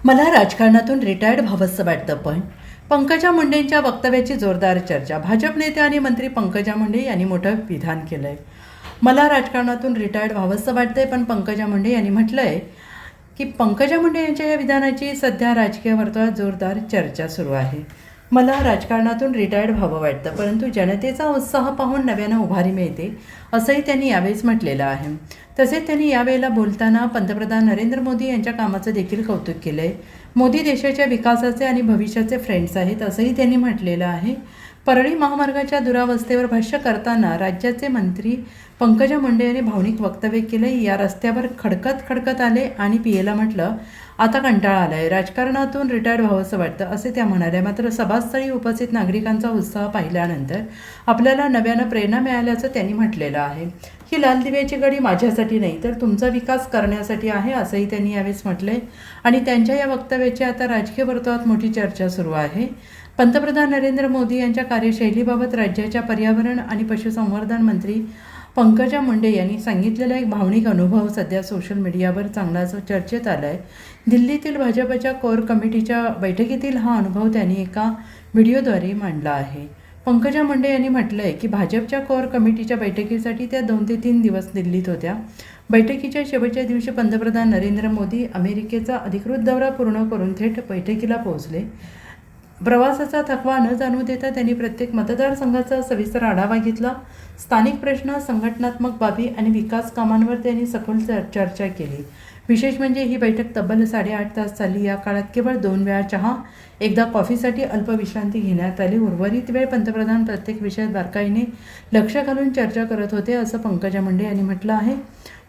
मला राजकारणातून रिटायर्ड व्हावंसं वाटतं, पण पंकजा मुंडेंच्या वक्तव्याची जोरदार चर्चा. भाजप नेते आणि मंत्री पंकजा मुंडे यांनी मोठं विधान केलं आहे. मला राजकारणातून रिटायर्ड व्हावंसं वाटतंय, पण पंकजा मुंडे यांनी म्हटलं आहे की पंकजा मुंडे यांच्या या विधानाची सध्या राजकीय वर्तुळात जोरदार चर्चा सुरू आहे. मला राजकारणातून रिटायर्ड व्हावं वाटतं, परंतु जनतेचा उत्साह पाहून नव्यानं उभारी मिळते, असंही त्यांनी यावेळेस म्हटलेलं आहे. तसेच त्यांनी यावेळेला बोलताना पंतप्रधान नरेंद्र मोदी यांच्या कामाचं देखील कौतुक केलं आहे. मोदी देशाच्या विकासाचे आणि भविष्याचे फ्रेंड्स आहेत, असंही त्यांनी म्हटलेलं आहे. परळी महामार्गाच्या दुरावस्थेवर भाष्य करताना राज्याचे मंत्री पंकजा मुंडे यांनी भावनिक वक्तव्य केले. या रस्त्यावर खडकत आले आणि पियेला म्हटलं, आता कंटाळा आला आहे, राजकारणातून रिटायर्ड व्हावंसं वाटतं, असे त्या म्हणाल्या. मात्र सभास्थळी उपस्थित नागरिकांचा उत्साह पाहिल्यानंतर आपल्याला नव्यानं प्रेरणा मिळाल्याचं त्यांनी म्हटलेलं आहे. ही लाल दिव्याची गाडी माझ्यासाठी नाही, तर तुमचा विकास करण्यासाठी आहे, असंही त्यांनी यावेळेस म्हटलंय. आणि त्यांच्या या वक्तव्याची आता राजकीय वर्तुळात मोठी चर्चा सुरू आहे. पंतप्रधान नरेंद्र मोदी यांच्या कार्यशैलीबाबत राज्याच्या पर्यावरण आणि पशुसंवर्धन मंत्री पंकजा मुंडे यांनी सांगितलेला एक भावनिक अनुभव सध्या सोशल मीडियावर चांगलाच चर्चेत आला आहे. दिल्लीतील भाजपच्या कोर कमिटीच्या बैठकीतील हा अनुभव त्यांनी एका व्हिडिओद्वारे मांडला आहे. पंकजा मुंडे यांनी म्हटलं आहे की भाजपच्या कोर कमिटीच्या बैठकीसाठी त्या 2 ते 3 दिवस दिल्लीत होत्या. बैठकीच्या शेवटच्या दिवशी पंतप्रधान नरेंद्र मोदी अमेरिकेचा अधिकृत दौरा पूर्ण करून थेट बैठकीला पोहोचले. प्रवासाचा थकवा न जाणवू देता त्यांनी प्रत्येक मतदारसंघाचा सविस्तर आढावा घेतला. स्थानिक प्रश्न, संघटनात्मक बाबी आणि विकास कामांवर त्यांनी सखोल चर्चा केली. विशेष म्हणजे ही बैठक तब्बल 8.5 तास चालली. या काळात केवळ 2 वेळा चहा, एकदा कॉफीसाठी अल्प विश्रांती घेण्यात आली. उर्वरित वेळ पंतप्रधान प्रत्येक विषयात बारकाईने लक्ष घालून चर्चा करत होते, असं पंकजा मुंडे यांनी म्हटलं आहे.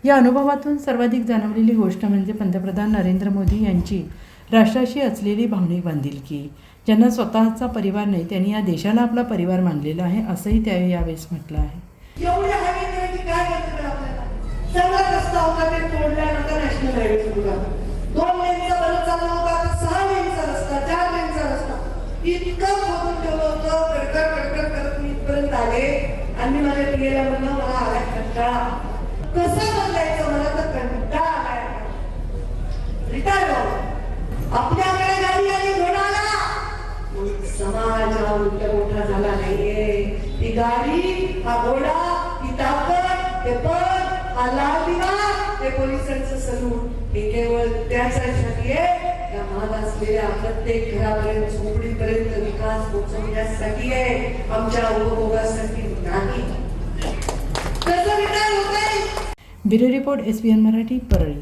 या अनुभवातून सर्वाधिक जाणवलेली गोष्ट म्हणजे पंतप्रधान नरेंद्र मोदी यांची राष्ट्राशी असलेली भावनिक बांधिलकी. ज्यांना स्वतःचा परिवार नाही, त्यांनी या देशाला आपला परिवार मानलेला आहे, असंही त्यावेळी यावेळेस म्हटलं आहे. नॅशनल हायवे सुरू झाला. 2 लेनचा बरं चालला होता, आता 6 लेनचा रस्ता, 4 लेनचा रस्ता. इतकं खोदून ठेवलं होतं, कडकड करत मी इथपर्यंत आले आणि मी माझ्या पिलेला म्हणलं, मला आलाय कंटाळा. कसं बदलायचं, मला तर कंटाळा आलाय. रिटायर व्हावं. आपल्याकडे गाडी आली, घोडा आला, समाज हा मोठा झाला नाहीये. ती गाडी, हा घोडा, ती ताकद, ते पद, हा लाल दिवा, ते पोलिसांचं सलूट, हे केवळ त्याच्यासाठी आहे, त्या महाग असलेल्या प्रत्येक घरापर्यंत, झोपडीपर्यंत विकास पोहोचवण्यासाठी आहे, आमच्या उपभोगासाठी नाही. कसं विचार होतंय. Bureau report, SBN Marathi, Parli.